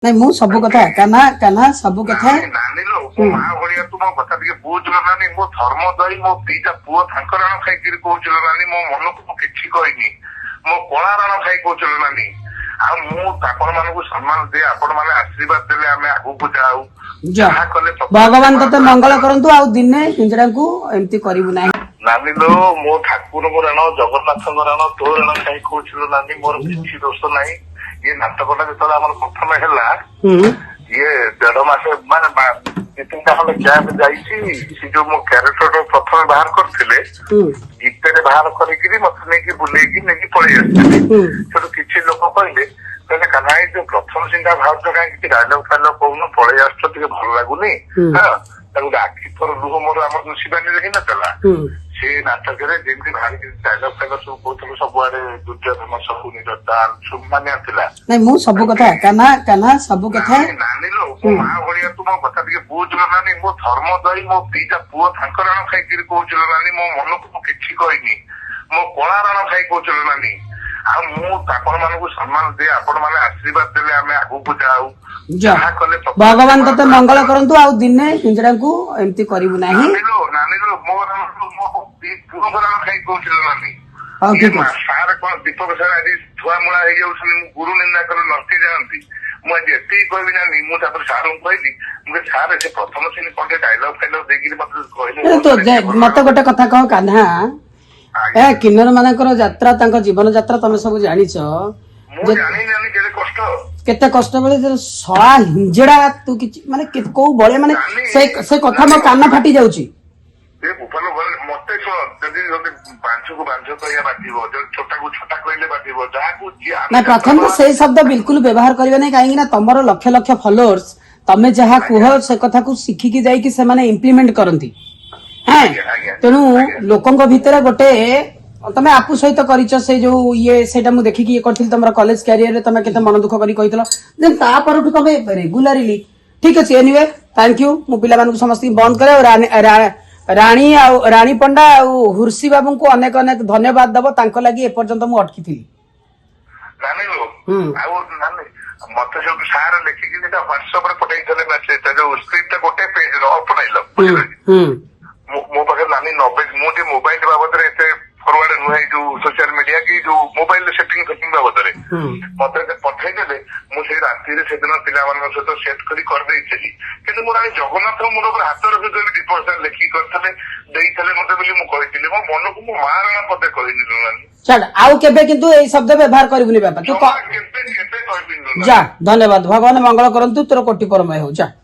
ନାଇଁ ମୁଁ ସବୁ କଥା କାହ୍ନା ସବୁ କଥା ନାନୀ ଲୋ ମୋ ମା ଭଳିଆ ତୁ ମୋ କଥା ଟିକେ ବୁଝୁଲ ନାନୀ। ମୋ ଧର୍ମ ଦଇ ମୋ ଦିଟା ପୁଅ ତାଙ୍କ ରାଣ ଖାଇକିରି କହୁছিল ନାନୀ। ମୋ ମନକୁ ମୁଁ କିଛି କହିନି। ମୋ କଳା ରାଣ ଖାଇ କହୁছিল ନାନୀ। ଆଉ ମୁଁ ଆପଣ ମାନଙ୍କୁ ସମ୍ମାନ ଦିଏ। ଆପଣ ମାନେ ଆଶୀର୍ବାଦ ଦେଲେ ଆମେ ଆଗକୁ ଯାଉ। ଯାହା କଲେ ଭଗବାନ ତତେ ମଙ୍ଗଳ କରନ୍ତୁ। ଆଉ ଦିନେ ହିଞ୍ଜଡାଙ୍କୁ ଏମିତି କରିବୁ ନାହିଁ। ନାନୀ ଲୋ ମୋ ଠାକୁରଙ୍କ ରାଣ ଜଗନ୍ନାଥଙ୍କ ରାଣ ତୋ ରାଣ ଖାଇ କହୁছিল ନାନୀ। ମୋର କିଛି ଦୋଷ ନାହିଁ। ଇଏ ନାଟକଟା ଯେତେବେଳେ ଆମର ପ୍ରଥମେ ହେଲା ଇଏ 1.5 ମାସ ମାନେ 2-3ଟା ଖଣ୍ଡେ କ୍ୟାମ୍ପ ଯାଇଛି। ସେ ଯୋଉ ମୋ କ୍ୟାରେକ୍ଟର ପ୍ରଥମେ ବାହାର କରିଥିଲେ ଗୀତରେ ବାହାର କରିକିରି ମତେ ନେଇକି ବୁଲେଇକି ନେଇକି ପଳେଇ ଆସିଥିଲେ। ସେଠୁ କିଛି ଲୋକ କହିଲେ କାହ୍ନା ଏଇ ଯୋଉ ପ୍ରଥମ ସିନ୍ଧା ବାହାରୁଛ କାହିଁକି କିଛି ଡାଇଲଗ ଫାଇଲଗ କହୁନ ପଳେଇ ଆସୁଛ ଟିକେ ଭଲ ଲାଗୁନି। ହଁ ତାକୁ ଆଖି ଥର ଲୁହ ମୋର ଆମର ଯୋଉ ଶିବାନୀରେ ହେଇନଥିଲା ସେ ନାଟକରେ ଯେମିତି ବାହାରିକି ଡାଇଲଗ ଫାଇଲଗ ସବୁ କହୁଥିଲୁ ସବୁଆଡେ ଦୁର୍ଯ୍ୟୋଧନ ସବୁ ନିଜ ମାନେ ଥିଲା। ନାଇଁ ମୁଁ ସବୁ କଥା କାହ୍ନା ସବୁ କଥା ନାନୀ ଲୋ ମୋ ମା ଭଳିଆ ତୁ ମୋ କଥା ଟିକେ ବୁଝୁଲ ନାନୀ। ମୋ ଧର୍ମ ଦଇ ମୋ ଦିଟା ପୁଅ ତାଙ୍କ ରାଣ ଖାଇକିରି କହୁছিল ନାନୀ। ମୋ ମନକୁ ମୁଁ କିଛି କହିନି। ମୋ କଳା ରାଣ ଖାଇ କହୁছিল ନାନୀ। ଆଉ ମୁଁ ଆପଣ ମାନଙ୍କୁ ସମ୍ମାନ ଦିଏ। ଆପଣ ମାନେ ଆଶୀର୍ବାଦ ଦେଲେ ଆମେ ଆଗକୁ ଯାଉ। ଯାହା କଲେ ଭଗବାନ ତତେ ମଙ୍ଗଳ କରନ୍ତୁ। ଆଉ ଦିନେ ହିଞ୍ଜଡାଙ୍କୁ ଏମିତି କରିବୁ ନାହିଁ। ନାନୀ ଲୋ ମୋ ପୁଅଙ୍କ ରାଣ ଖାଇ କହୁছিল ନାନୀ। ହଉ ଠିକ ଅଛି। ସାର୍ କଣ ଦୀପକ ସାର୍ ଆଜି ଛୁଆମୂଳା ହେଇଯାଉଛନ୍ତି। ମୁଁ ଗୁରୁ ନିନ୍ଦା କରି ନଟି ଯାଆନ୍ତି। ମୁଁ ଆଜି ଏତିକି କହିବି ଜାଣି ମୁଁ ତାପରେ ସାର୍ଙ୍କୁ କହିଲି ମୁଁ ସାର୍ ସେ ପ୍ରଥମ ଶ୍ରେଣୀ କଣ ଡାଇଲଗ ଫାଇଲଗ ଦେଇକିରି ମତେ କହିଲେ ମତେ ଗୋଟେ କଥା କହ କାହ୍ନା ଏ କିନ୍ନର ମାନଙ୍କର ଯାତ୍ରା ତାଙ୍କ ଜୀବନ ଯାତ୍ରା ତମେ ସବୁ ଜାଣିଛ। କେତେ କଷ୍ଟ ବେଳେ ଶଳା ହିଞ୍ଜଡା ତୁ କିଛି ମାନେ କୋଉ ଭଳିଆ ମାନେ ସେ କଥା ମୋ କାନ ଫାଟି ଯାଉଛି। ମତେ ଯଦି ବାଞ୍ଛକୁ ବାଞ୍ଛ କହିବା ବାଧିବ ଛୋଟାକୁ ଛୋଟା କହିଲେ ବାଧିବ ଯାହାକୁ ନା ପ୍ରଥମ ତ ସେଇ ଶବ୍ଦ ବିଲକୁଲ ବ୍ୟବହାର କରିବେ ନାହିଁ। କାହିଁକି ନା ତମର ଲକ୍ଷ ଲକ୍ଷ ଫଲୋଅର୍ସ ତମେ ଯାହା କୁହ ସେ କଥାକୁ ଶିଖିକି ଯାଇକି ସେମାନେ ଇମ୍ପ୍ଲିମେଣ୍ଟ କରନ୍ତି। ହଁ ତେଣୁ ଲୋକଙ୍କ ଭିତରେ ଗୋଟେ ତମେ ଆପୁ ସହିତ କରିଛ ସେ ଯୋଉ ସେଇଟା ମୁଁ ଦେଖିକି କରିଥିଲି ତମର କଲେଜ କ୍ୟାରିୟରରେ ତମେ କେତେ ମନ ଦୁଃଖ କରି କହିଥିଲ। ଦେନ୍ ତାପରଠୁ ତମେ ରେଗୁଲାରିଲି ଠିକ ଅଛି। Anyway thank you. ମୁଁ ପିଲାମାନଙ୍କୁ ସମସ୍ତଙ୍କୁ ବନ୍ଦ କରେ। ରାଣୀ ପଣ୍ଡା ଆଉ ହୁର୍ସି ବାବୁଙ୍କୁ ଅନେକ ଅନେକ ଧନ୍ୟବାଦ ଦବ। ତାଙ୍କ ଲାଗି ଏପର୍ଯ୍ୟନ୍ତ ମୁଁ ଅଟକିଥିଲି। ମତେ ଯୋଉ ସାର୍ ଲେଖିକି ହ୍ୱାଟ୍ସଆପ ରେ ପଠେଇଥିଲେ ମେସେଜ ଯୋଉ ସ୍କ୍ରିପ୍ଟ ଗୋଟେ ପେଜର ଅପଣେଇଲ ମୋ ପାଖରେ ନାନୀ 90 ମୁଁ ଟିକେ ମୋବାଇଲ ବାବଦରେ ଏତେ ଫରୱାର୍ଡ ନୁହେଁ ଯୋଉ ସୋସିଆଲ ମିଡିଆ କି ଯୋଉ ମୋବାଇଲ ସେଟିଂ ବାବଦରେ ମତେ ପଠେଇଦେଲେ। ମୁଁ ସେଇ ରାତିରେ ସେଦିନ ପିଲାମାନଙ୍କ ସହିତ ସେଟ୍ କରି କରିଦେଇଥିଲି। କିନ୍ତୁ ମୁଁ ରାଣୀ ଜଗନ୍ନାଥ ମୋର ଉପରେ ହାତ ରଖିଥିଲି ଦୀପକ ସାର୍ ଲେଖିକି କରିଥିଲେ ଦେଇଥିଲେ ମତେ ବୋଲି ମୁଁ କହିଥିଲି। ମୋ ମନକୁ ମୋ ମା ରାଣା ପଦେ କହିନି ନାନୀ। ଛାଡ ଆଉ କେବେ କିନ୍ତୁ ଏଇ ଶବ୍ଦ ବ୍ୟବହାର କରିବୁନି ବାପା। ତୁ ଯା ଧନ୍ୟବାଦ। ଭଗବାନ ମଙ୍ଗଳ କରନ୍ତୁ। ତୋର କୋଟି ପରମୟ ହଉ ଯା।